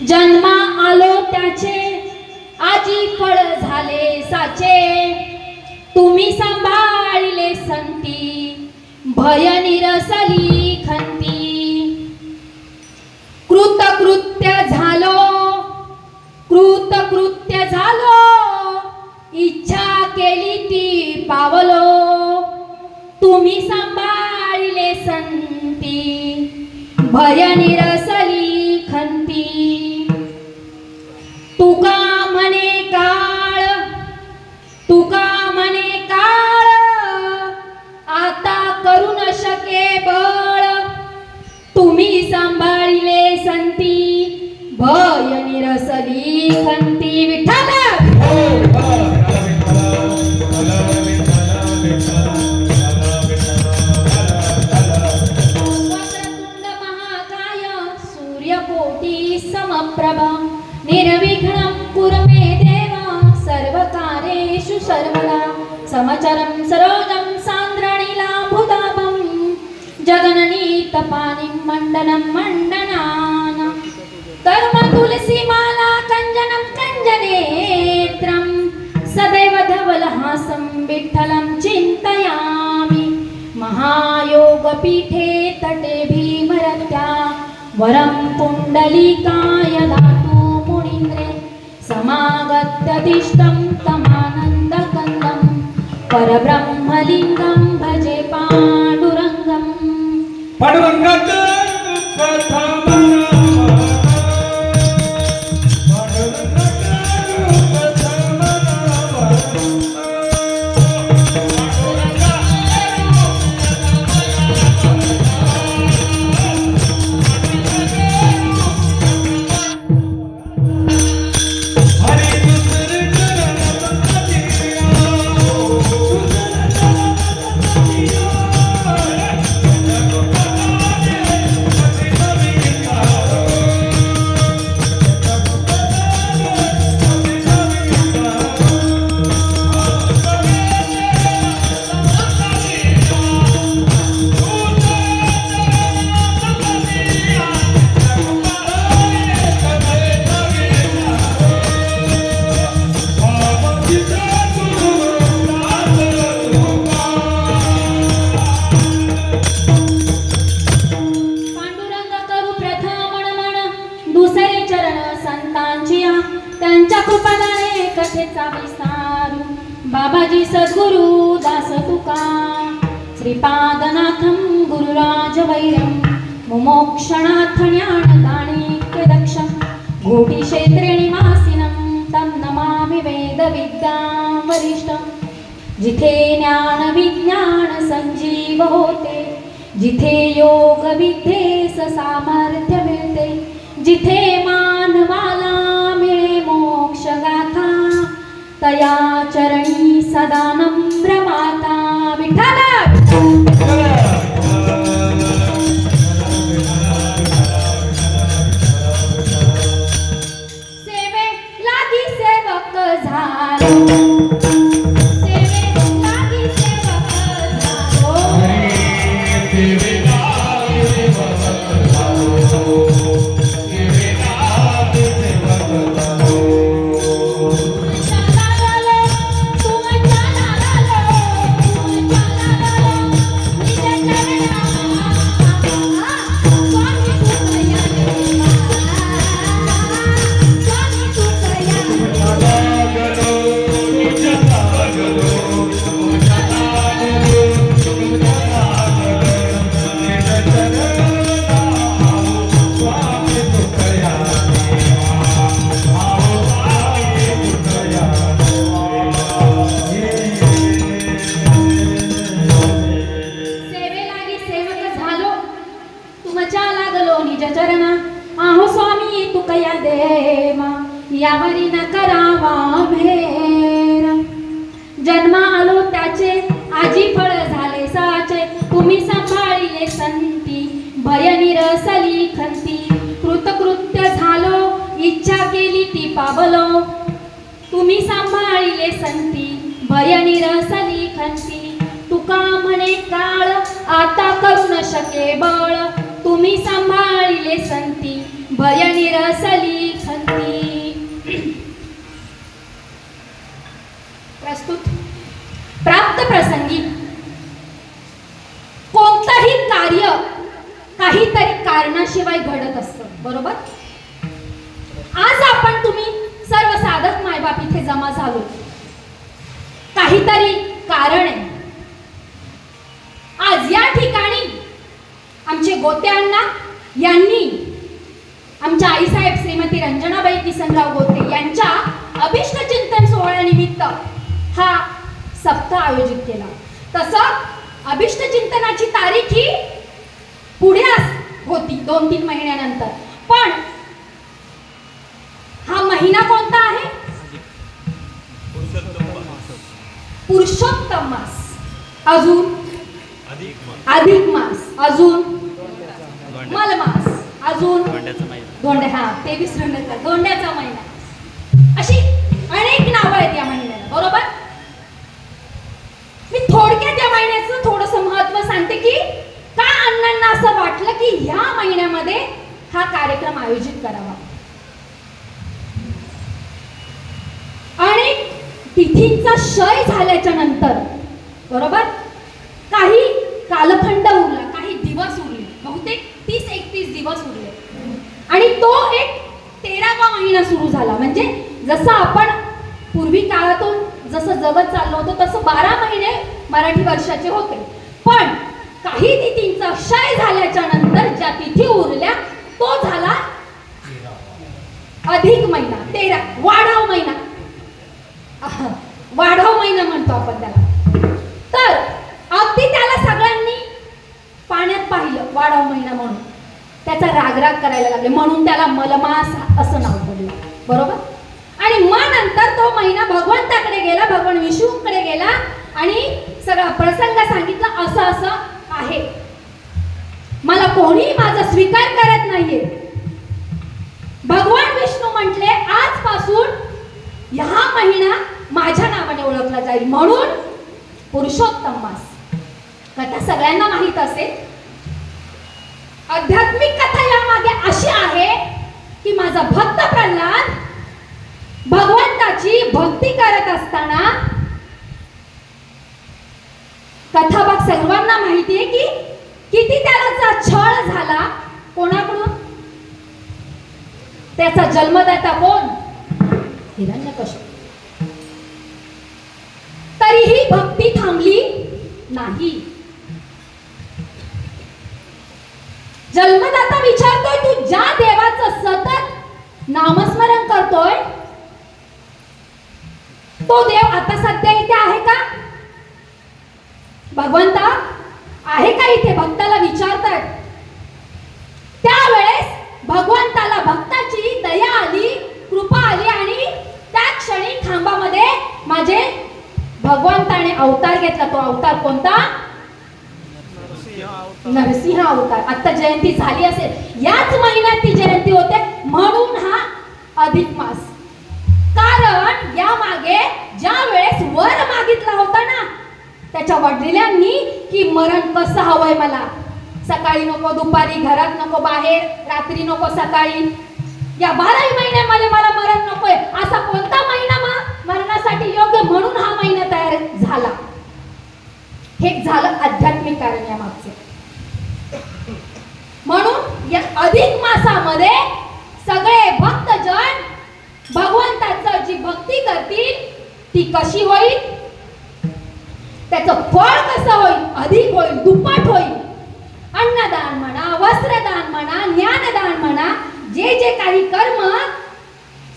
जन्मा आलो त्याचे आजी फळ झाले साचे, तुम्ही सांभाळले संती भय निरसली खंती. कृतकृत्य झालो कृतकृत्य झालो, इच्छा केली ती पावलो, तुम्ही सांभाळले संती भय निरसली खंती. तुका म्हणे काळ तुका म्हणे काळ, आता करू न शके बळ, तुम्ही सांभाळले संती भय निरसली खंती. विठ्ठल वक्रतुंड महाकाय सूर्यकोटी समप्रभा, निर्विघ्नं कुरु मे देव सर्वकार्येषु सर्वदा. समचरं सरोजं सान्द्रणीलाम्बुदाभं, जगन्नीतपानिं मण्डनं मण्डनाना, करुणतुलसीमाला कञ्जनं कञ्जनेत्रं, सदैव धवलहासं विठ्ठलं चिन्तयामि. महायोगपीठे तटे भीमरत्या, वरं पुण्डलीकाय दातु मुनीन्द्रे, समागत्यदिष्टं तमानन्दकन्दं, परब्रह्मलिङ्गं भजे पाण्डुरङ्गं. त्यांच्या कृपादाने कथेचा विस्तार. बाबाजी सद्गुरु दास तुका, श्रीपादनाथं गुरुराज वैरं, मुमोक्षणाथ ज्ञानदानिक्य दक्षं, घोटी क्षेत्रे निवासिनं तं नमामि वेद विद्या वरिष्ठं. जिथे ज्ञान विज्ञान संजीव होते, जिथे योग विद्येस सामर्थ्य मिळते, जिथे मानवाला मिळे मोक्ष गाथा, तया चरणी सदा नम्र माता. विठ्ठल सेवे लागी सेवक झालो, यावरी न करावा भेर. जन्मा आलो त्याचे आजी फळ झाले साचे, तुम्ही सांभाळले संती भय निरसली खंती. कृतकृत्य झालो इच्छा केली ती पावलो, तुम्ही सांभाळले संती भय निरसली खंती. तुका म्हणे काळ आता करू न शके बळ, तुम्ही सांभाळले संती भय निरसली कारणाशिवाय घडत असतं, बरोबर? आज आपण तुम्ही सर्व साधक मायबाप इथे जमा झालो, काहीतरी कारण आहे. आज या ठिकाणी आमचे गोते अण्णा यांनी आमच्या आईसाहेब श्रीमती रंजनाबाई किसनराव गोते यांच्या अभिष्ट चिंतन सोहळ्यानिमित्त हा सप्ताह आयोजित केला. तसं अभिष्ट चिंतनाची तारीख ही पुढे होती 2-3 महिन्यानंतर, पण हा महिना कोणता आहे? पुरुषोत्तम मास, अजून अधिक मास, अजून मलमास, अजून धोंड्या, ते विसरून नका, धोंड्याचा महिना, अशी अनेक नावं आहेत या महिन्याला, बरोबर? मी थोडक्यात या महिन्याचं थोडंसं महत्व सांगते की का अण्णांना असं वाटलं की ह्या महिन्यामध्ये हा कार्यक्रम आयोजित करावा. अनेक तिथींचा क्षय झाल्याच्या नंतर, बरोबर, काही कालखंड उरला, काही दिवस उरले, बहुतेक 30-31 दिवस उरले, आणि तो एक 13वा महिना सुरू झाला. म्हणजे जसं आपण पूर्वी काळातून जसं जगत चाललो होतो तसं 12 महिने मराठी वर्षाचे होते, पण काही तिथींचा क्षय झाल्याच्या नंतर ज्या तिथी उरल्या तो झाला अधिक महिना, 13, वाढाव महिना, वाढाव महिना म्हणतो आपण त्याला. तर अगदी त्याला सगळ्यांनी पाण्यात पाहिलं, वाढाव महिना म्हणून त्याचा रागराग करायला लागले, म्हणून त्याला मलमास असं नाव पडलं, बरोबर? आणि मग नंतर तो महिना भगवंताकडे गेला, भगवान विष्णूकडे गेला आणि सगळा प्रसंग सांगितला, असं असं आहे, मला कोणी माझा स्वीकार करत नाहीये. भगवान विष्णू म्हटले आजपासून हा महिना माझ्या नावाने ओळखला जाईल, म्हणून पुरुषोत्तम मास. कथा सगळ्यांना माहित असेल. आध्यात्मिक कथा यामागे अशी आहे की माझा भक्त प्रल्हाद भगवंताची भक्ती करत असताना, कथा भाग सर्वांना माहिती आहे की किती त्याला छळ झाला, कोणाकडून? त्याचा जन्मदाता कोण? हिरण्यकश्यप. तरीही भक्ती थांबली नाही. जन्मदाता विचारतोय, तू ज्या देवाचं सतत नामस्मरण करतोय तो देव आता सध्या इथे आहे का? भगवंता आहे का इथे? भक्ताला विचारतात. त्यावेळेस भगवंताला भक्ताची दया आली, कृपा आली, आणि त्या क्षणी खांबामध्ये माझे भगवंताने अवतार घेतला. तो अवतार कोणता? नरसिंह अवतार. आता जयंती झाली असेल, याच महिन्यात ती जयंती होते, म्हणून हा अधिक मास. कारण या मागे ज्या वेळेस वर मागितला होता ना त्याच्या वडिलांनी की मरण कसं हवंय मला, सकाळी नको, दुपारी, घरात नको, बाहेर, रात्री नको, सकाळी, या 12 महिन्यामध्ये मला मरण नकोय, असा कोणता महिना मरणासाठी योग्य, म्हणून हा महिना तयार झाला. हे झालं आध्यात्मिक कारण या मागचे. म्हणून या अधिक मासामध्ये सगळे भक्तजन भगवंताचं जी भक्ती करतील ती कशी होईल, त्याचं फळ कसं होईल, अधिक होईल, दुप्पट होईल. अन्नदान म्हणा, वस्त्रदान म्हणा, ज्ञानदान म्हणा, जे जे काही कर्म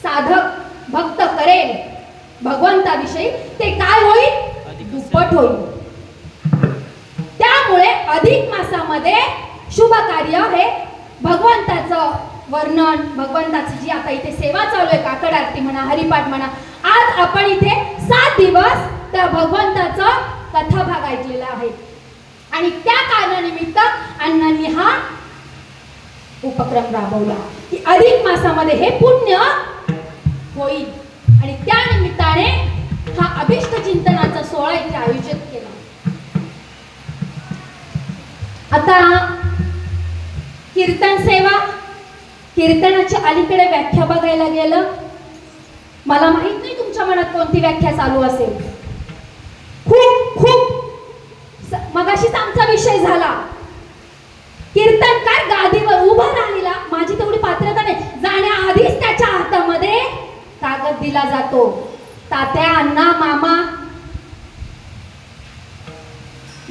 साधक भक्त करेल भगवंताविषयी ते काय होईल, दुप्पट होईल. त्यामुळे अधिक मासामध्ये शुभ कार्य हे भगवंताचं वर्णन, भगवंताची जी आता इथे सेवा चालू आहे, काकड आरती म्हणा, हरिपाठ म्हणा, आज आपण इथे 7 दिवस त्या भगवंताचं कथाभाग ऐकलेला आहे. आणि त्या कारणानिमित्त अण्णांनी हा उपक्रम राबवला की अधिक मासामध्ये हे पुण्य होईल, आणि त्या निमित्ताने हा अभिष्ट चिंतनाचा सोहळा इथे आयोजित केला. आता कीर्तन सेवा, कीर्तनाची अलीकडे व्याख्या बघायला गेलं, मला माहित नाही तुमच्या मनात कोणती व्याख्या चालू असेल. खूप मगाशीच आमचा विषय झाला, कीर्तनकार गादीवर उभा राहिला अण्णा मामा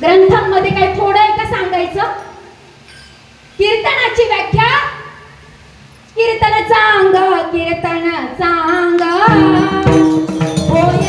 ग्रंथांमध्ये काही थोडं आहे का सांगायचं? कीर्तनाची व्याख्या, कीर्तन चांग, कीर्तन चांग होय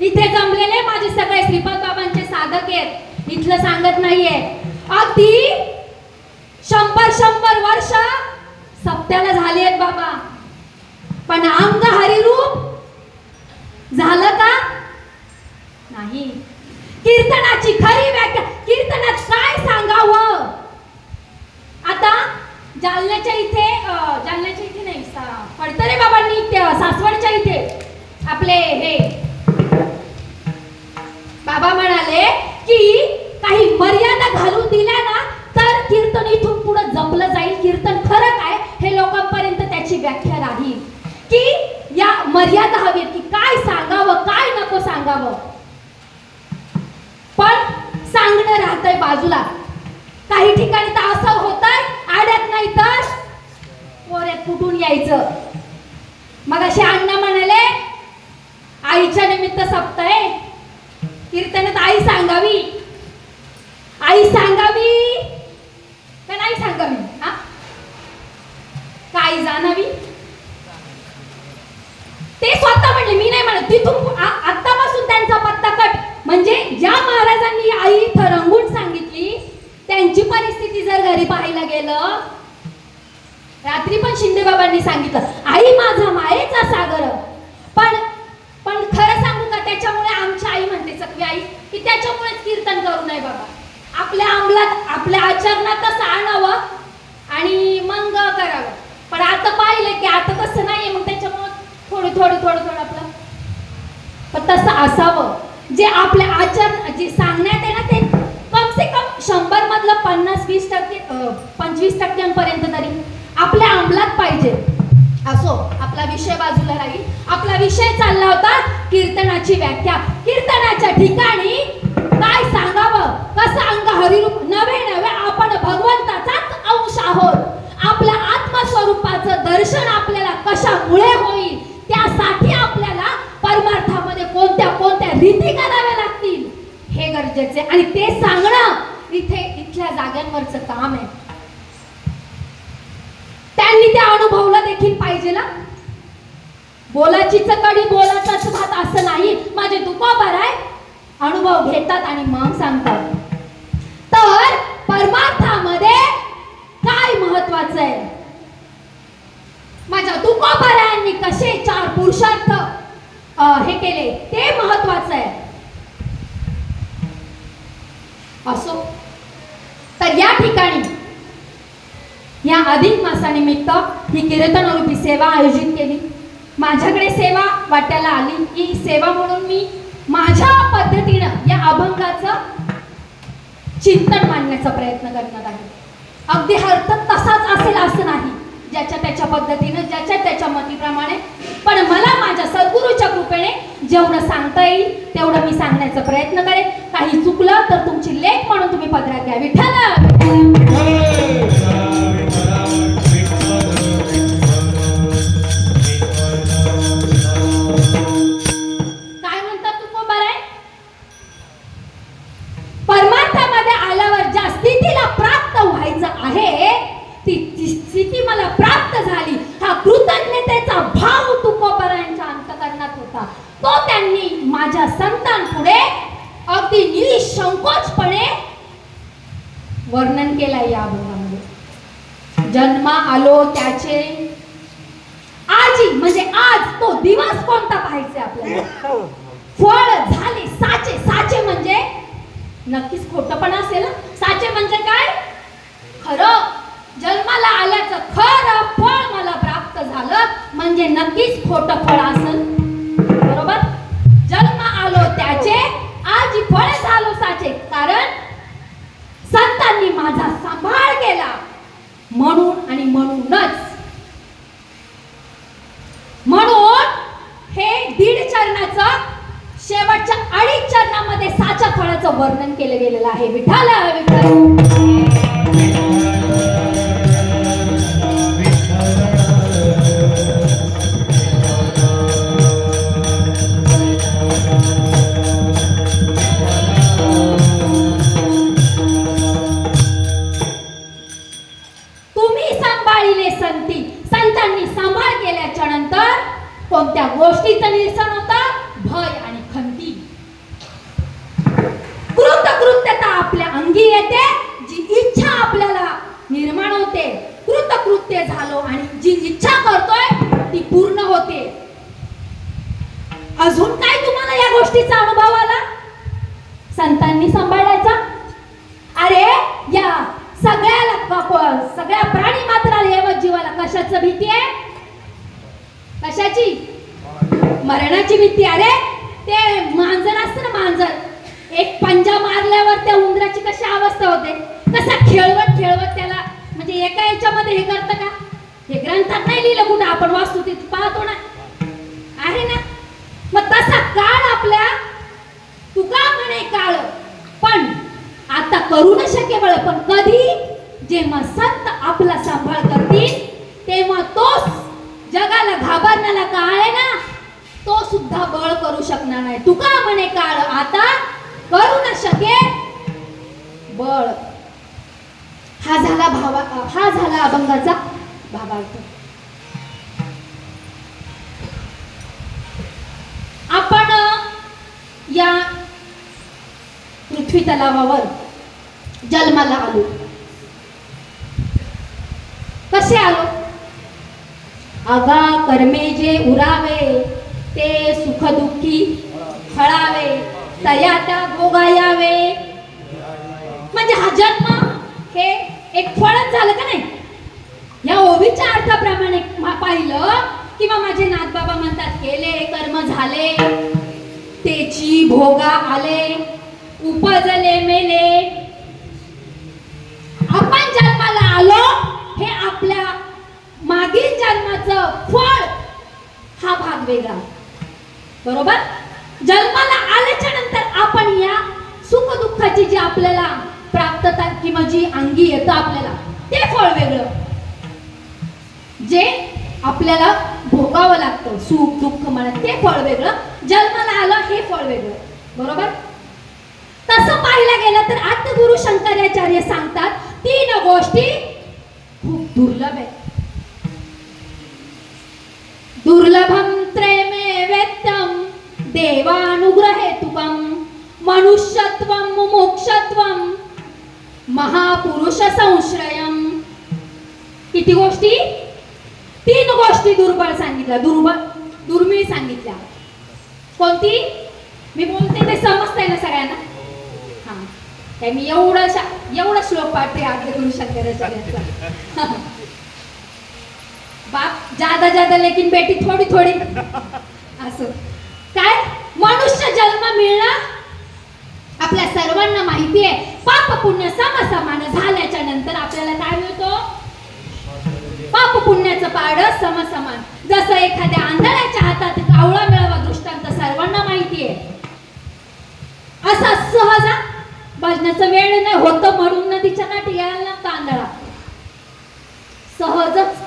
इथे जमलेले माझे सगळे श्रीपाद बाबांचे साधक आहेत. इथलं सांगत नाहीये. अगदी 100 वर्ष सप्त्याला झाले आहेत बाबा, पण अंग हरिरूप झालं का नाही? कीर्तनाची खरी व्याख्या, कीर्तनात काय सांगावं? आता जालन्याच्या इथे नाही, फडतरे बाबांनी सासवडच्या इथे आपले हे बाबा म्हणाले की काही मर्यादा घालून दिल्या ना तर कीर्तन इथून पुढे जपलं जाईल. कीर्तन खरं काय हे लोकांपर्यंत त्याची व्याख्या राहील की या मर्यादा हवी की काय सांगावं काय नको सांगावं. पण सांगणं राहतंय बाजूला. काही ठिकाणी तर असं होतंय आड्यात नाही तर पोऱ्यात कुठून यायचं. मग असे अण्णा म्हणाले आईच्या निमित्त सप्ताह कीर्तनात आई सांगावी का नाही सांगावी? काय जाणावी ते स्वतः म्हणले, मी नाही म्हणत. तिथून आतापासून त्यांचा पत्ता कट. म्हणजे ज्या महाराजांनी आई इथं रंगून सांगितली त्यांची परिस्थिती जर घरी पाहायला गेलं, रात्री पण शिंदे बाबांनी सांगितलं आई माझा मायेचा सागर. पण खरं सांगू का, त्याच्यामुळे आमची आई म्हणते सगळी आई की त्याच्यामुळेच कीर्तन करू नये बाबा. आपल्या अंमलात आपल्या आचरणातच आणावं आणि मग करावं. पण आता पाहिलं की आता तसं नाहीये, मग त्याच्यामुळे थोडं आपलं. पण तसं असावं जे आपल्या आचरण जे सांगण्यात आहे ना ते कम से कम 100 मधलं 50-20% 25% तरी आपल्या अंमलात पाहिजे. असो, आपला विषय बाजूला राहील. आपला विषय चालला होता कीर्तनाची व्याख्या. कीर्तनाच्या ठिकाणी काय सांगावं, कसं अंग हरिरूप. नवे आपण भगवंताचाच अंश आहोत. आपल्या आत्मस्वरूपाचं दर्शन आपल्याला कशामुळे होईल, त्यासाठी आपल्याला परमार्थामध्ये कोणत्या रीती कराव्या लागतील हे गरजेचे. आणि ते सांगणं इथल्या जाग्यांवरचं काम आहे. त्यांनी ते अनुभवलं देखील पाहिजे ना. बोलाचीच कडी बोलाचाच भात असं नाही. माझे दुकाबर आहे, अनुभव घेतात आणि मग सांगतात. तर परमार्थामध्ये काय महत्वाचं आहे, माझ्या तुकोबारायांनी कसे 4 पुरुषार्थ हे केले ते महत्वाचं आहे. असो, तर या ठिकाणी या अधिक मासानिमित्त ही कीर्तनरूपी सेवा आयोजित केली. माझ्याकडे सेवा वाट्याला आली की सेवा म्हणून मी माझ्या पद्धतीनं या अभंगाचं चिंतन मांडण्याचा प्रयत्न करणार आहे. अगदी अर्थ तसाच असेल असं नाही, ज्याच्या त्याच्या पद्धतीनं ज्याच्या त्याच्या मतीप्रमाणे. पण मला माझ्या सद्गुरूच्या कृपेने जेवढं सांगता येईल तेवढं मी सांगण्याचा प्रयत्न करेन. काही चुकलं तर तुमची लेख म्हणून तुम्ही पदरात घ्या. विठ्ठल काय म्हणतात तुकोबार आहे, परमार्थामध्ये आल्यावर ज्या स्थितीला प्राप्त व्हायचं आहे वर्णन केलंय या अभंगामध्ये. जन्मा आलो त्याचे आजी म्हणजे आज तो दिवस कोणता पाहायचे आपल्याला. फळ झाले साचे. साचे म्हणजे नक्कीच खोटं पण असेल. साचे म्हणजे काय? खरं. जन्माला आल्याचं खरं फळ मला प्राप्त झालं म्हणजे नक्कीच खोटं फळ असेल. बरोबर. जन्म आलो त्याचे आजी फळ झालो साचे. कारण संतांनी माझा सांभाळ केला म्हणून आणि म्हणूनच. म्हणून हे 1.5 चरणाचं शेवटच्या 2.5 चरणामध्ये साच्या फळाचं वर्णन केलं गेलेलं आहे. विठ्ठल विठ्ठल. संतांनी सांभाळ केल्याच्या नंतर कोणत्या गोष्टीचं निरसन होतं? भय आणि खंती. कृतकृत्यता आपल्या अंगी येते. जी इच्छा आपल्याला निर्माण होते, कृतकृत्य झालो आणि जी इच्छा करतोय ती पूर्ण होते. अजून काय तुम्हाला या गोष्टीचा अनुभव आला? संतांनी सांभाळायचा. अरे या सगळ्या प्राणी मात्राला जीवाला कशाची भीती आहे? कशाची? मरणाची भीती. अरे ते मांजर असतं ना, मांजर एक पंजा मारल्यावर त्या उंदराची कशी अवस्था होते, कसा खेळवत खेळवत त्याला म्हणजे एका याच्यामध्ये हे करतं का? हे ग्रंथात नाही लिहिलं कुठं, आपण वाचतो ते पाहतो ना, आहे ना. मग तसा काळ आपल्या तुका म्हणे काळ पण आता करू न शके बळ. पण कधी? जेव्हा संत आपला सांभाळ करतील तेव्हा तोच जगाला घाबरण्याला काळ आहे ना, तो सुद्धा बळ करू शकणार नाही. तुका म्हणे काळ आता करू न शके बळ. हा झाला अभंगाचा भावार्थ. आपण या पृथ्वी तलावावर जन्माला आलो. कसे आलो? आगा कर्मे जे उरावे ते सुख दुःखी फळावे तया त्या भोगा यावे. म्हणजे हा जन्म हे एक फळच झालं का नाही? या ओवीच्या अर्थाप्रमाणे पाहिलं किंवा माझे नाथबाबा म्हणतात केले कर्म झाले तेची भोगा आले उपजले मेले. आपण जन्माला आलो हे आपल्या मागील जन्माचं फळ. हा भाग वेगळा. बरोबर. जन्माला आल्याच्या नंतर आपण या सुख दुःखाची जी आपल्याला प्राप्तता किंवा जी अंगी येतं आपल्याला ते फळ वेगळं, जे आपल्याला भोगावं लागतं सुख दुःख म्हणा ते फळ वेगळं. जन्माला आलं हे फळ वेगळं. बरोबर. तसं पाहायला गेलं तर आद्यगुरु शंकराचार्य सांगतात 3 गोष्टी खूप दुर्लभ आहेत. दुर्लभम त्रयमे वेत्तम देवानुग्रहेतुकम मनुष्यत्वम मुमुक्षत्वम महापुरुष संश्रयम. किती गोष्टी? 3 गोष्टी दुर्बळ सांगितल्या, दुर्मिळ सांगितल्या. कोणती? मी बोलते ते समजतंय ना सगळ्यांना? हा, काय मी एवढा श्लोक पाठते आद्यगुरु शंकराचार्यांचा. बाप ज्यादा लेकिन बेटी थोडी थोडी. असं काय? मनुष्य जन्म मिळणं आपल्या सर्वांना माहिती आहे. पाप पुण्य समसमान झाल्याच्या नंतर आपल्याला काय मिळतो? पाप पुण्याचं पारड समसमान. जसं एखाद्या आंधळ्याच्या हातात कावळा मिळावा दृष्टांत सर्वांना माहिती आहे. असा सहज भजनाचा वेळ नाही होतं म्हणून नदीच्या काठी गेला नव्हता आंधळा. सहजच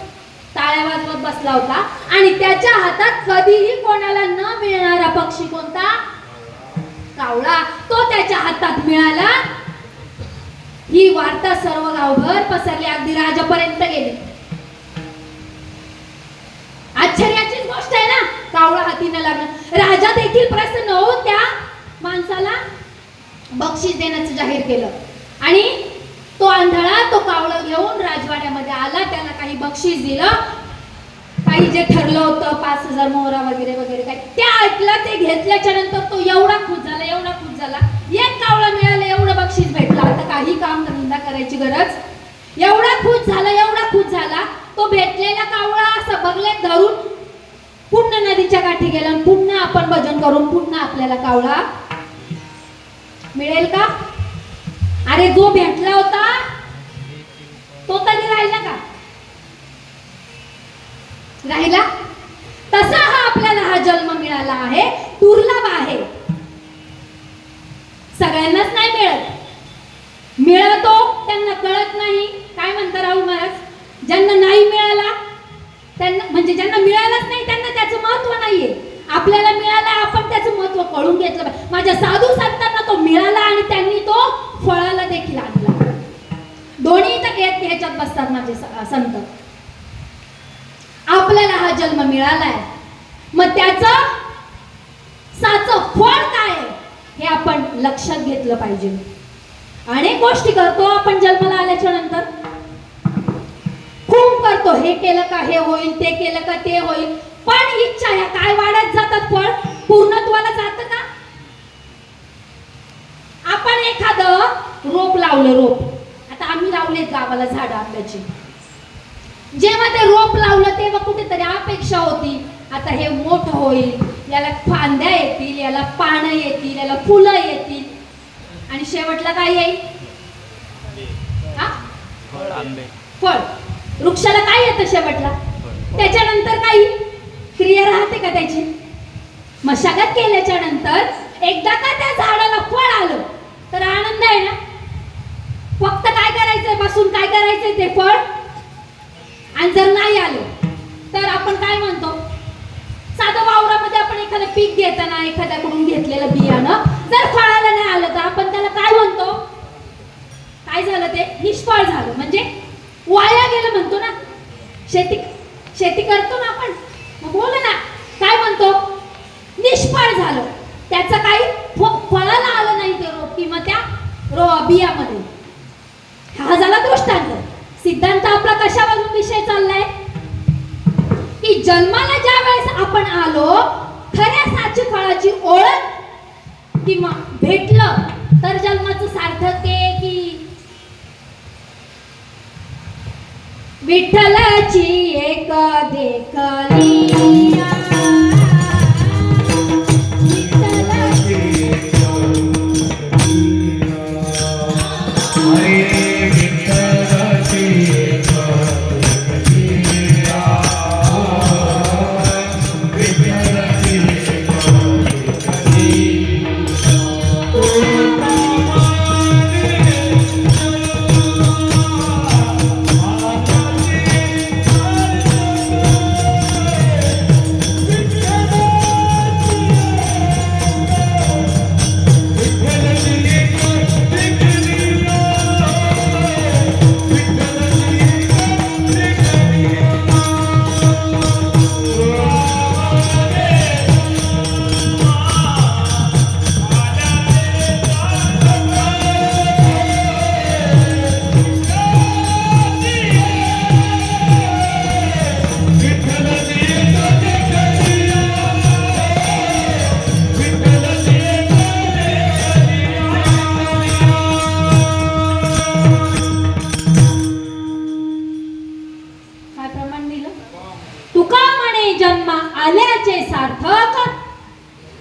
टाळ्या वाजवत बसला होता आणि त्याच्या हातात कधीही कोणाला न मिळणारा पक्षी कोणता? कावळा. तो त्याच्या हातात मिळाला. ही वार्ता सर्व गावभर पसरली, अगदी राजापर्यंत गेली. आश्चर्याचीच गोष्ट आहे ना, कावळा हाती न लागणं. राजा देखील प्रसन्न होऊन त्या माणसाला बक्षीस देण्याचं जाहीर केलं आणि तो तो आंधळा तो कावळं घेऊन राजवाड्यामध्ये आला, त्याला काही बक्षीस दिलं, काही जे ठरलं होतं 5,000 मोहरा वगैरे वगैरे काही ते ऐकलं. ते घेतल्याच्या नंतर तो एवढा खुश झाला, एवढा खुश झाला, एक कावळा मिळालं, एवढं बक्षीस भेटलं, आता काही काम धंदा करायची गरज. एवढा खुश झाला, एवढा खुश झाला, तो भेटलेला कावळा असं बगलेत धरून पुन्हा नदीच्या काठी गेला. पुन्हा आपण भजन करून पुन्हा आपल्याला कावळा मिळेल का? अरे जो भेटला होता तो तरी राहिला का? राहिला. तसा हा आपल्याला हा जन्म मिळाला आहे, दुर्लभ आहे, सगळ्यांनाच नाही मिळत. मिळतो त्यांना कळत नाही. काय म्हणता राहुल महाराज? ज्यांना नाही मिळाला त्यांना, म्हणजे ज्यांना मिळालंच नाही त्यांना त्याचं महत्व नाहीये. आपल्याला मिळाला, आपण त्याचं महत्व कळून घेतलं पाहिजे. माझ्या साधू संतांना तो मिळाला आणि त्यांनी तो फळाला देखील आणला. दोन्ही तर ह्याच्यात बसतात माझे संत. आपल्याला हा जन्म मिळालाय, मग त्याचं साचं फळ काय हे आपण लक्षात घेतलं पाहिजे. अनेक गोष्टी करतो आपण जन्माला आल्याच्या नंतर, खूप करतो, हे केलं का हे होईल, ते केलं का ते होईल, पण इच्छा ह्या काय वाढत जातात, फळ पूर्णत्वाला जातं का? आपण एखादं रोप लावलं, रोप आता आम्ही लावलेत गावाला झाड आंब्याची. जेव्हा ते रोप लावलं तेव्हा कुठेतरी अपेक्षा होती आता हे मोठं होईल, याला फांद्या येतील, याला पानं येतील, याला फुलं येतील, आणि शेवटला काय येईल? फळ. वृक्षाला काय येतं शेवटला? त्याच्यानंतर काही क्रिया राहते का त्याची? मशागत केल्याच्या नंतर एकदा का त्या झाडाला फळ आलं तर आनंद आहे ना. फक्त काय करायचंय, बसून काय करायचंय ते फळ. आणि जर नाही आलं तर आपण काय म्हणतो? साधं वावरामध्ये आपण एखादं पीक घेताना एखाद्याकडून घेतलेलं बियाणं जर फळाला नाही आलं तर आपण त्याला काय म्हणतो? काय झालं? ते निष्फळ झालं, म्हणजे वाया गेलं म्हणतो ना. शेती करतो ना आपण, मग बोला ना, काय म्हणतो? निष्फळ झालं. त्याचं काही फळाला आलं नाही ते रोप किंवा त्या बियामध्ये. हा झाला दृष्टांत. सिद्धांत आपला कशावरून विषय चाललाय की जन्माला ज्या वेळेस आपण आलो, खऱ्या साची फळाची ओळख किंवा भेटलं तर जन्माचं सार्थक आहे की विठ्ठलाची एक देखली.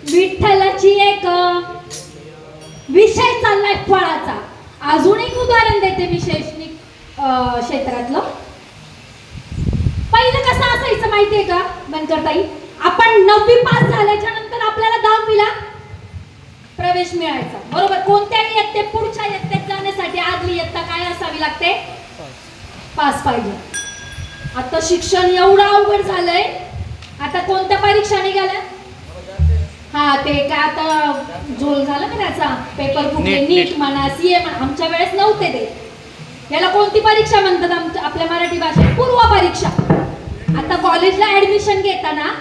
विठ्ठलाची एक विषय चाललाय फळाचा. अजून एक उदाहरण देते विशेषणिक क्षेत्रातलं. पहिलं कसं असायचं माहितीये का बनकरताई? आपण 9वी पास झाल्याच्या नंतर आपल्याला 10वीला प्रवेश मिळायचा, बरोबर? कोणत्याही इयत्तेत पुढच्या इयत्तेत जाण्यासाठी आदली इयत्ता काय असावी लागते? पास पाहिजे. आता शिक्षण एवढं अवघड झालंय, आता कोणत्या परीक्षा निघाल्या? हा ते काय आता झोल झालं ना त्याचा पेपर फुटले, नीट म्हणा, सीए म्हणा. आमच्या वेळेस नव्हते ते. याला कोणती परीक्षा म्हणतात आपल्या मराठी भाषेत? पूर्व परीक्षा. आता कॉलेजला ऍडमिशन घेताना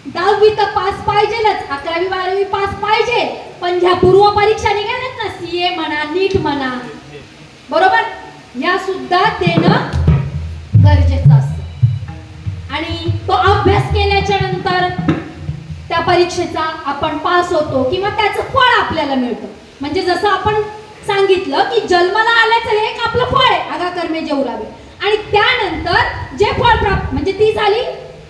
10वी तर पास पाहिजेलच, 11वी 12वी पास पाहिजे, पण ज्या पूर्व परीक्षा निघाल्यात ना, सीए म्हणा, नीट म्हणा, बरोबर, या सुद्धा देणं गरजेचं असतं आणि तो अभ्यास केल्याच्या नंतर त्या परीक्षेचा आपण पास होतो किंवा त्याचं फळ आपल्याला मिळतं. म्हणजे जसं आपण सांगितलं की जन्माला आल्याचं हे एक आपलं फळ आहे, आगा कर्मे जेवरावे, आणि त्यानंतर जे फळ प्राप्त म्हणजे ती झाली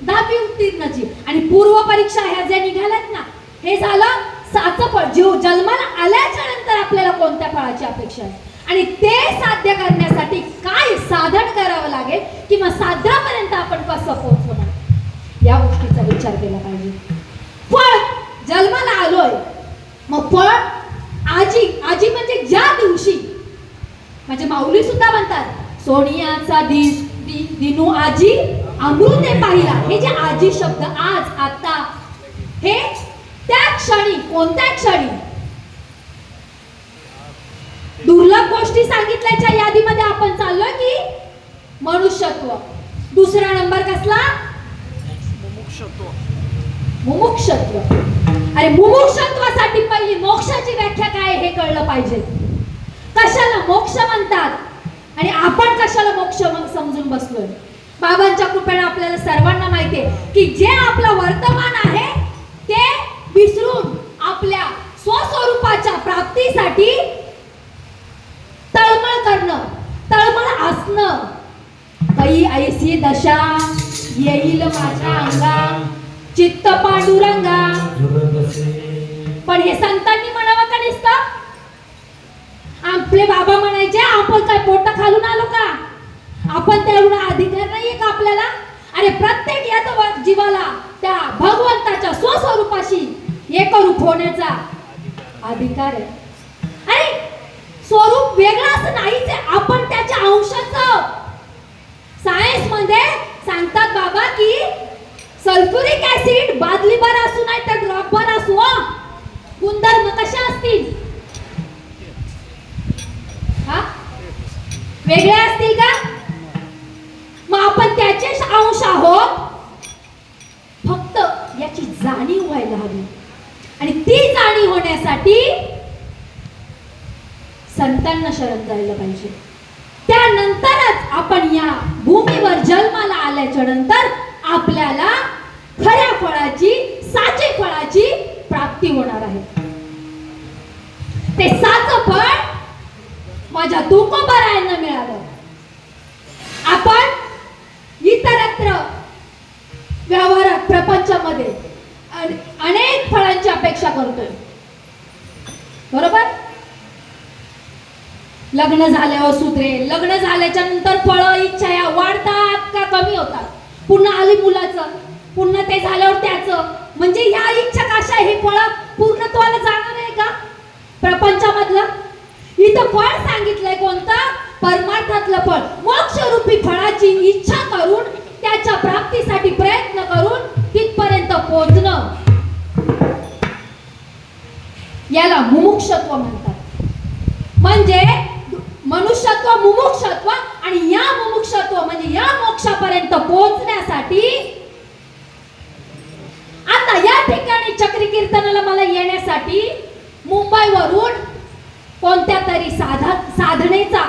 10वी उत्तीर्णची, आणि पूर्व परीक्षा ह्या ज्या निघाल्यात ना, हे झालं 7चं फळ. जीव जन्माला आल्याच्या नंतर आपल्याला कोणत्या फळाची अपेक्षा आहे आणि ते साध्य करण्यासाठी काय साधन करावं लागेल किंवा साध्यापर्यंत आपण कसं पोहोचवणार या गोष्टीचा विचार केला पाहिजे. फळ जन्माला आलोय, मग फळ आजी आजी म्हणजे ज्या दिवशी, म्हणजे माऊली सुद्धा म्हणतात सोनियाचा दिनू आजी अमृते पाहिला. हे जे आजी शब्द आज आता, हे त्या क्षणी, कोणत्या क्षणी दुर्लभ गोष्टी सांगितल्याच्या यादीमध्ये आपण चाललोय की मनुष्यत्व. दुसरा नंबर कसला? मुमुक्षत्व. अरे मुमुक्षत्वासाठी पहिली मोक्षाची व्याख्या काय हे कळलं पाहिजे. कशाला मोक्ष म्हणतात आणि आपण कशाला मोक्ष समजून बसलोय. बाबांच्या कृपेने आपल्याला सर्वांना माहिती आहे की जे आपलं वर्तमान आहे ते विसरून आपल्या स्वस्वरूपाच्या प्राप्तीसाठी तळमळ करणं, तळमळ असणं. काही ऐसी दशा येईल माझ्या अंगा चित्त पांडुरंगा. पण हे संतांनी म्हणावं का नुसतं? आपले बाबा म्हणायचे आपण काय पोट खालून आलो का? आपण तेवढा अधिकार नाहीये का आपल्याला? अरे प्रत्येक यात जीवाला त्या भगवंताच्या स्वस्वरूपाशी एकरूप होण्याचा अधिकार आहे. अरे स्वरूप वेगळं असं नाहीच आहे, आपण त्याच्या अंशाचं. सायन्स मध्ये सांगतात बाबा की सल्फ्युरिक ऍसिड बादली भर असू नाही तर ड्रॉप भर असू, गुणधर्म कशा असतील? हा वेगळे असतील का? मग आपण त्याचे अंश आहोत, फक्त याची जाणीव व्हायला हवी. आणि ती जाणीव होण्यासाठी संतांना शरण जायला पाहिजे. त्यानंतरच आपण या भूमीवर जन्माला आल्याच्या नंतर आपल्याला खऱ्या फळाची, साचे फळाची प्राप्ती होणार आहे. ते साचं फळ माझ्या तुकोबारायांना मिळालं. आपण इतरत्र व्यवहारात प्रपंचामध्ये अनेक फळांची अपेक्षा करतोय, बरोबर? लग्न झाल्यावर सुधरेल, लग्न झाल्याच्या नंतर फळं इच्छा या वाढतात का कमी होतात? पुन्हा आली मुलाचं, पुन्हा ते झाल्यावर त्याचं, म्हणजे ह्या इच्छा कशा, हे फळ पूर्णत्वाला जाणार आहे का प्रपंचामधलं? इथं फळ सांगितलंय कोणतं? परमार्थातलं फळ, मोक्षरूपी फळाची इच्छा करून त्याच्या प्राप्तीसाठी प्रयत्न करून तिथपर्यंत पोहोचणं, याला मुमुक्षत्व म्हणतात. म्हणजे मनुष्यत्व, मुमुक्षत्व, आणि या मुमुक्षत्व म्हणजे या मोक्षापर्यंत पोहोचण्यासाठी आता या ठिकाणी चक्री कीर्तनाला मला येण्यासाठी मुंबईवरून कोणत्या तरी साधनेचा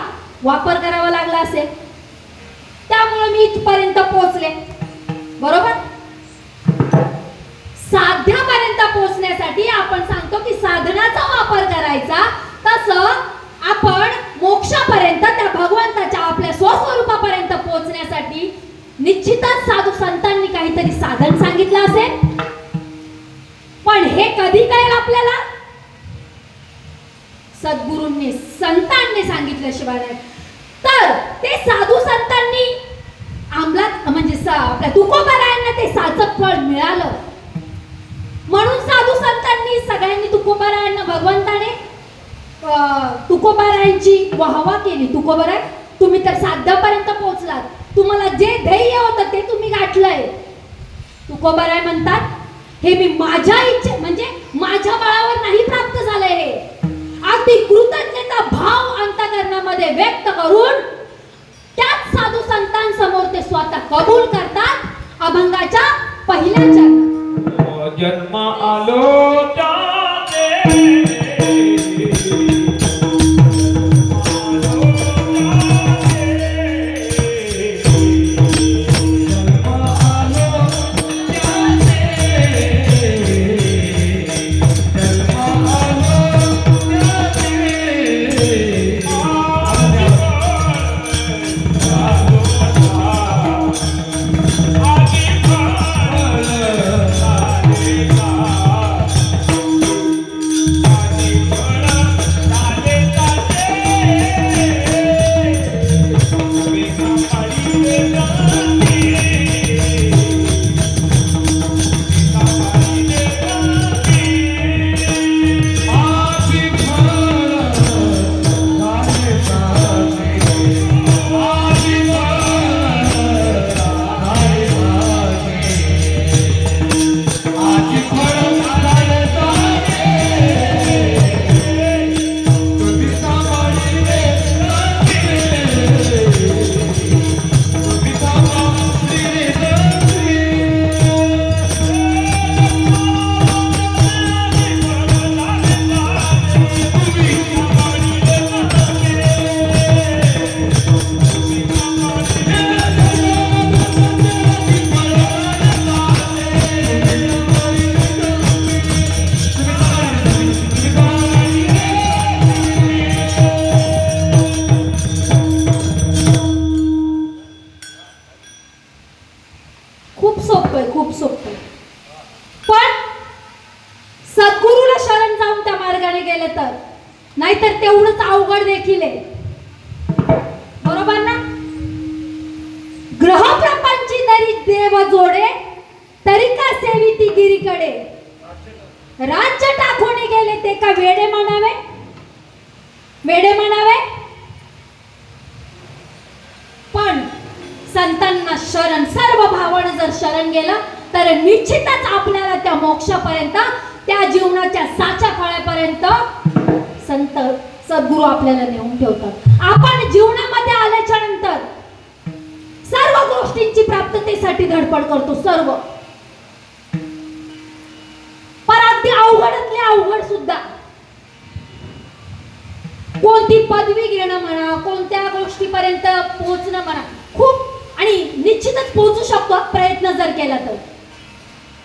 वापर करावा लागला असेल, त्यामुळे मी इथपर्यंत पोहोचले, बरोबर? साध्यापर्यंत पोहोचण्यासाठी आपण सांगतो की साधनाचा वापर करायचा, तसं आपण मोक्षापर्यंत, त्या भगवंताच्या आपल्या स्वस्वरूपापर्यंत पोहोचण्यासाठी निश्चितच साधू संतांनी काहीतरी साधन सांगितलं असेल. पण हे कधी कळेल आपल्याला? सद्गुरूंनी, संतांनी सांगितल्याशिवाय नाही. तर ते साधू संतांनी अंमलात, म्हणजे आपल्या तुकोबारायांना ते साचक फळ मिळालं, म्हणून साधू संतांनी सगळ्यांनी तुकोबारायांना, भगवंताने तुकोबारायांची वाहवा केली. तुकोबाराय, तुम्ही तर साध्यापर्यंत पोहोचलात, तुम्हाला जे ध्येय होतं ते तुम्ही गाठलंय. तुकोबाराय म्हणतात, हे मी माझ्या इच्छे म्हणजे माझ्या बळावर नाही प्राप्त झालंय, हे अगदी कृतज्ञता भाव अंतःकरणामध्ये व्यक्त करून त्याच साधू संतांसमोर ते स्वतः कबूल करतात. अभंगाच्या पहिल्या चरणात जन्म आलो त्याने नाहीतर तेवढंच अवघड देखील आहे. बरोबर ना? ग्रह प्रपंची तरी देव जोडे, तरी का सेविती गिरीकडे. राज्य टाकून गेले ते का वेडे म्हणावे, वेडे म्हणावे. पण संतांना शरण, सर्व भावानं जर शरण गेलं तर निश्चितच आपल्याला त्या मोक्षापर्यंत, त्या जीवनाच्या साच्या फळापर्यंत संत सद्गुरू आपल्याला नेऊन ठेवतात. आपण जीवनामध्ये आल्याच्या नंतर सर्व गोष्टींची प्राप्ततेसाठी धडपड करतो, सर्व. पण अगदी अवघडातले अवघड सुद्धा, कोणती पदवी घेणं म्हणा, कोणत्या गोष्टीपर्यंत पोहोचणं म्हणा, खूप, आणि निश्चितच पोहोचू शकतो प्रयत्न जर केला तर.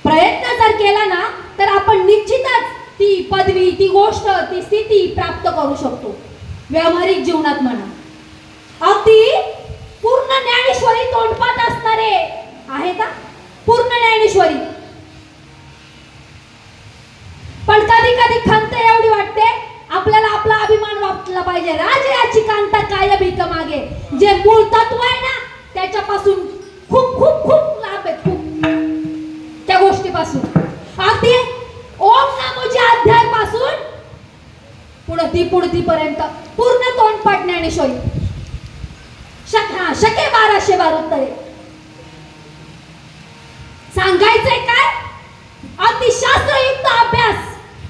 प्रयत्न जर केला ना तर आपण निश्चितच ती पदवी, ती गोष्ट, ती स्थिती प्राप्त करू शकतो व्यावहारिक जीवनात म्हणा. अगदी पूर्ण ज्ञानेश्वरी तोंडपाठ असणारे आहे का? पूर्ण ज्ञानेश्वरी. पण कधी कधी खंत एवढी वाटते, आपल्याला आपला अभिमान वाटला पाहिजे. राजाची कांता काय भीक मागे. जे मूळ तत्व आहे ना त्याच्यापासून खूप खूप खूप लांब आहे, खूप त्या गोष्टीपासून. अगदी ओम नामोच्या अध्याय पासून पुढे पर्यंत पूर्ण तोंडपाठ ज्ञानेश्वरी. शके 1272. सांगायचंय काय? अगदी शास्त्रयुक्त अभ्यास.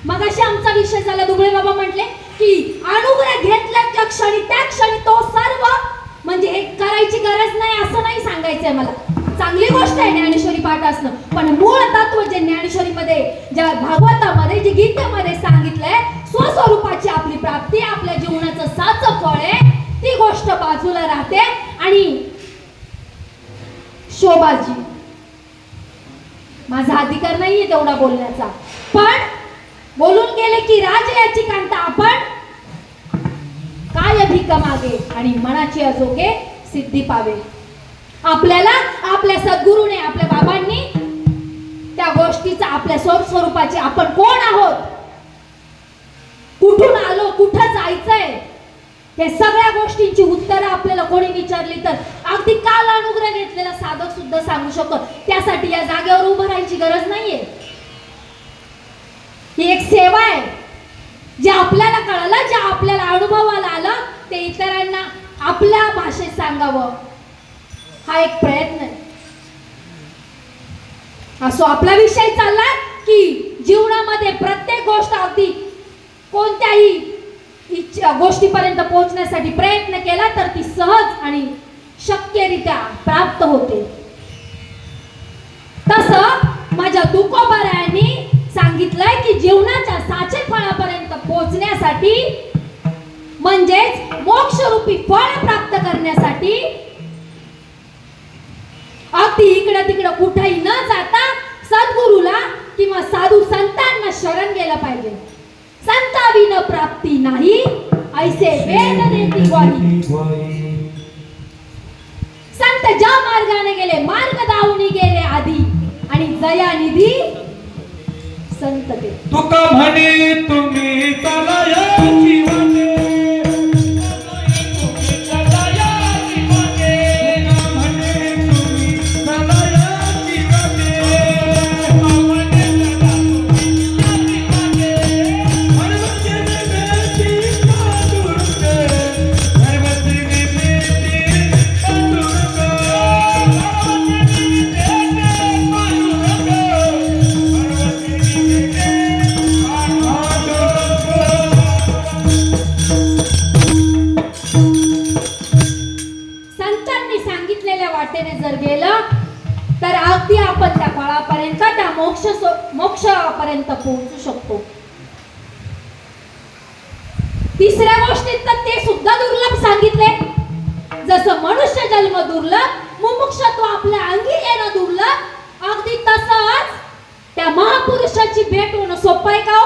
मगाशी आमचा विषय झाला, दुबळे बाबा म्हटले की अनुग्रह घेतल्याच्या क्षणी, त्या क्षणी तो सर्व, म्हणजे हे करायची गरज नाही असं नाही सांगायचंय मला. चांगली गोष्ट आहे ज्ञानेश्वरी पाठ असणं, पण मूळ तत्व जे ज्ञानेश्वरीमध्ये, ज्या भागवतामध्ये, जे गीतेमध्ये सांगितलंय, स्वस्वरूपाची आपली प्राप्ती, आपल्या जीवनाचं साचं फळ आहे, ती गोष्ट बाजूला राहते. आणि शोभाजी, माझा अधिकार नाहीये तेवढा बोलण्याचा, पण बोलून गेले की राजाची कांता आपण काय भीक मागे आणि मनाची अजोगे सिद्धी पावे. आपल्याला आपल्या सद्गुरूने, आपल्या बाबांनी त्या गोष्टीचा, आपल्या स्वरूपाची, आपण कोण आहोत, कुठून आलो, कुठं जायचंय, हे सगळ्या गोष्टींची उत्तरं आपल्याला कोणी विचारली तर अगदी काल अनुग्रह घेतलेला साधक सुद्धा सांगू शकतो. त्यासाठी या जागेवर उभं राहायची गरज नाहीये. ही एक सेवा आहे. जे आपल्याला कळलं, जे आपल्याला अनुभवाला आलं, ते इतरांना आपल्या भाषेत सांगावं, हा एक प्रयत्न आहे. असो, आपला विषय चालला की जीवनामध्ये प्रत्येक गोष्ट, अगदी कोणत्याही गोष्टीपर्यंत पोहोचण्यासाठी प्रयत्न केला तर ती सहज आणि शक्यरित्या प्राप्त होते. तसं माझ्या तुकोबारायांनी सांगितलंय की जीवनाच्या साचे फळापर्यंत पोहोचण्यासाठी, म्हणजेच मोक्षरूपी फळ प्राप्त करण्यासाठी, अगदी इकडं तिकडं कुठेही न जाता सद्गुरूला किंवा साधू संतांना शरण गेलं पाहिजे. संताविन प्राप्ती नाही, ऐसे वेद देती ग्वाही. संत ज्या मार्गाने गेले, मार्ग दावणी गेले आधी, आणि दयानिधी संत ते. तुका म्हणे तुम्ही चला या जीवने, मोक्षापर्यंत पोहोचू शकतो. तिसऱ्या गोष्टीत तर ते सुद्धा दुर्लभ सांगितले. जसं मनुष्य जन्म दुर्लभ, मुमुक्षत्व आपल्या अंगी येणं दुर्लभ, अगदी तसंच त्या महापुरुषाची भेट होणं सोपं आहे का?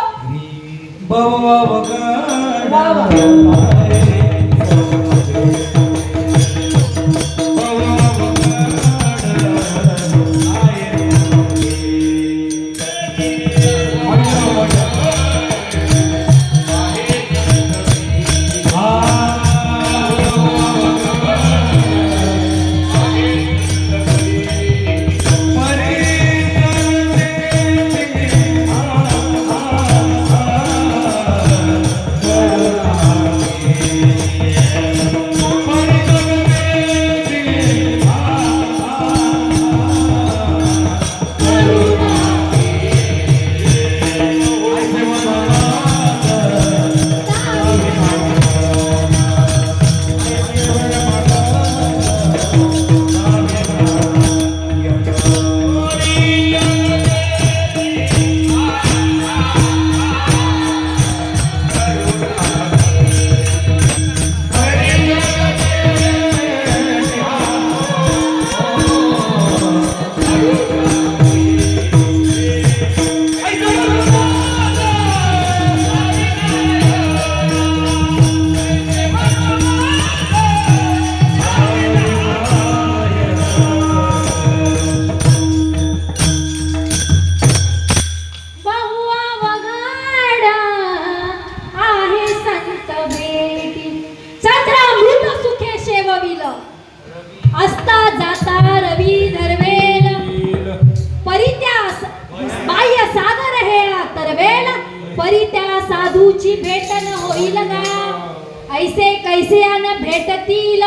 ऐसे कैसे आन भेटतील.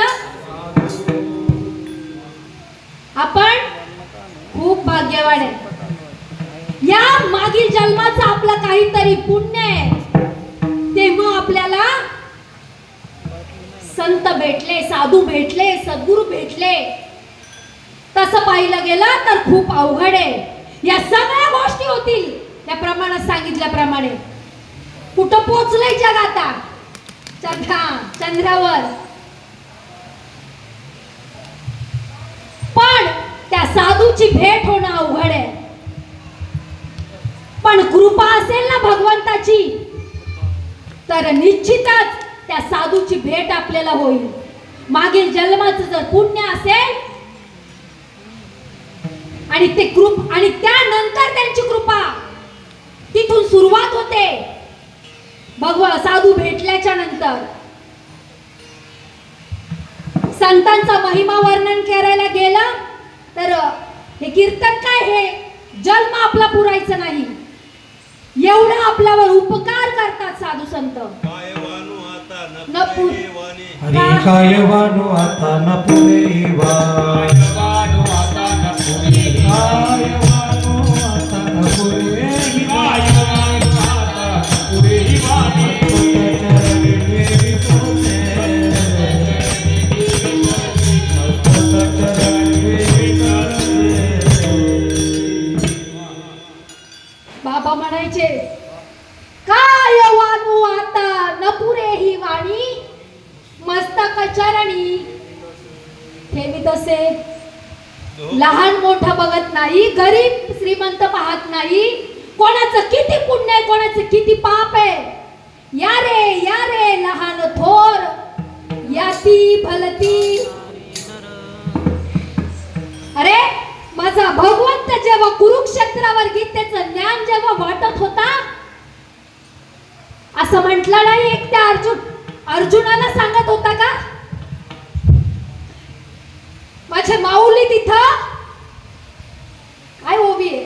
आपण खूप भाग्यवान आहे. या मागील जन्माचं आपलं काहीतरी पुण्य आहे, तेव्हा आपल्याला संत भेटले, साधू भेटले, सद्गुरू भेटले. तसं पाहिलं गेलं तर खूप अवघड आहे. या सगळ्या गोष्टी होतील त्या प्रमाणात सांगितल्याप्रमाणे. कुठं पोचलंय जग आता? चंद्रावर. पण त्या साधूची भेट होणं अवघड आहे. पण कृपा असेल ना भगवंताची तर निश्चितच त्या साधूची भेट आपल्याला होईल. मागील जन्माचं जर पुण्य असेल आणि ते आणि त्यानंतर त्यांची कृपा, तिथून सुरुवात होते साधू भेटल्याच्या नंतर. संतांचा महिमा वर्णन करायला गेलं तर हे कीर्तन काय, हे जन्म आपला पुरायचं नाही, एवढा आपल्यावर उपकार करतात साधू संत. न पुरे हरी कायवानो आता न पुरे कायवानो आता न पुरे कायवानो आता न पुरे कायवानो आता न पुरे वाणी बाबा म्हणायचे काय वाणू आता न पुरे ही वाणी, मस्तक चरणी ठेवी तसे. लहान मोठा बघत नाही, गरीब श्रीमंत पाहत नाही, कोणाचं किती पुण्य आहे, कोणाचं किती पाप आहे. या रे लहान थोर, याती भलती. अरे माझा भगवंत जेव्हा कुरुक्षेत्रावर गीतेचं ज्ञान जेव्हा वाटत होता, असं म्हटलं नाही एक त्या अर्जुनाला सांगत होता का, माझे माऊली तिथं काय उभी आहे,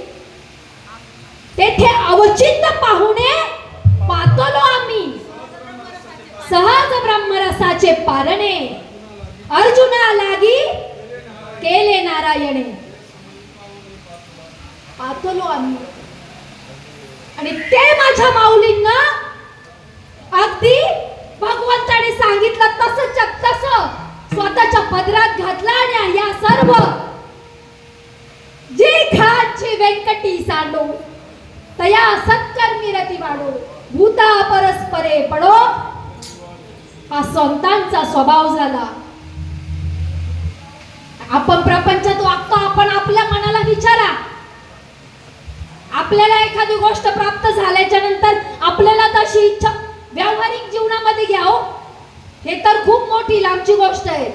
तेथे अवचित पाहुणे पातलो आम्ही, सहज ब्रह्मरसाचे पारणे, अर्जुना लागी केले नारायणे. पातलो आम्ही. आणि ते माझ्या माऊलींना अगदी भगवंताने सांगितलं तसंच तसं स्वतःच्या पदरात घातला. आणि या सर्व जे खाची व्यंकटी सांडो तया सत्कर्मी रती वाढो, भूता परस्परे पडो, हा संतांचा स्वभाव झाला. आपण प्रपंचात वागतो, आपण आपल्या मनाला विचारा, आपल्याला एखादी गोष्ट प्राप्त झाल्याच्या नंतर आपल्याला तशी इच्छा व्यावहारिक जीवनामध्ये घ्याव, हे तर खूप मोठी लांबची गोष्ट आहे.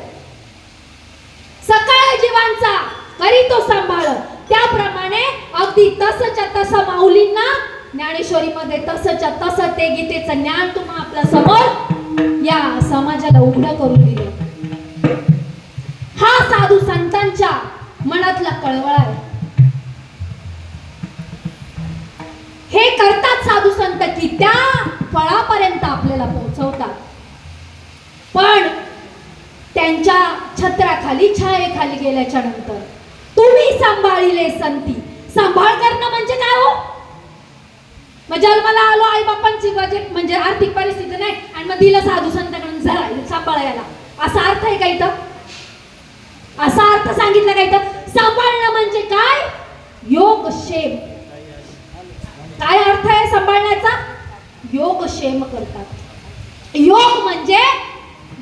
सकाळ जीवांचा करी तो सांभाळ, त्याप्रमाणे अगदी तसंच्या तसं माऊलींना ज्ञानेश्वरीमध्ये तसंच्या तसं ते गीतेचं ज्ञान तुम्हा आपल्या समोर या समाजाला उघडं करून दिलं. हा साधू संतांच्या मनातला कळवळा आहे. हे करतात साधू संत की त्या फळापर्यंत आपल्याला पोहोचवतात. पण त्यांच्या छत्राखाली छायेखाली गेल्याच्या नंतर तुम्ही सांभाळिले संती. सांभाळ करणं म्हणजे काय हो? मग जन्माला आलो, आई बापांची बजेट म्हणजे आर्थिक परिस्थिती नाही आणि मग दिलं साधू संतांकडून जरा सांभाळायला, असा अर्थ आहे का इथं? असा अर्थ सांगितला का इथं? सांभाळणं म्हणजे काय? योगक्षेम. काय अर्थ आहे सांभाळण्याचा? योगक्षेम करतात. योग म्हणजे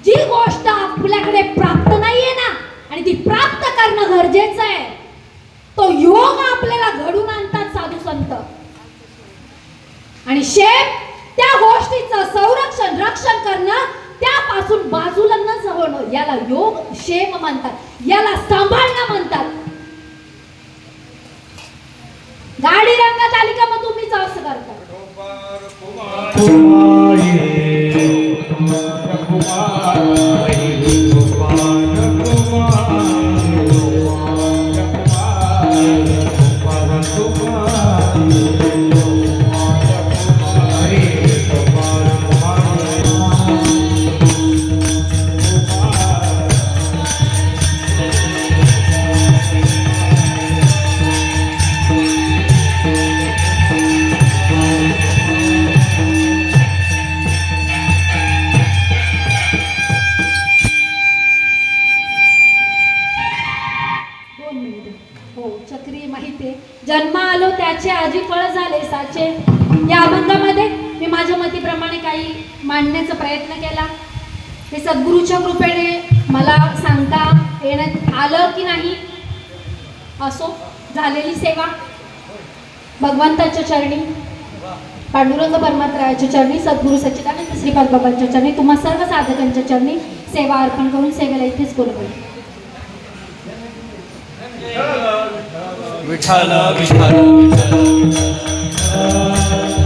जी गोष्ट आपल्याकडे प्राप्त नाहीये ना आणि ती प्राप्त करणं गरजेचं आहे, तो योग आपल्याला घडून आणतात साधू संत. आणि शेम त्या गोष्टीचं संरक्षण रक्षण करणं, त्यापासून बाजूला न होणं, याला योग क्षेम म्हणतात, याला सांभाळणं म्हणतात. गाडी रंगात आली का मग तुम्हीच असं करता. जन्म आलो त्याचे आजी फळ झाले साचे. या अभंगामध्ये मी माझ्या मतीप्रमाणे काही मांडण्याचा प्रयत्न केला. हे सद्गुरूच्या कृपेने मला सांगता येण्यात आलं की नाही असो, झालेली सेवा भगवंताच्या चरणी, पांडुरंग परमात्रायाच्या चरणी, सद्गुरू सच्चिदानंद श्रीपाद बाबांच्या चरणी, तुम्हा सर्व साधकांच्या चरणी सेवा अर्पण करून सेवेला इथेच बोलवले. विठ्ठल विठ्ठल विठ्ठल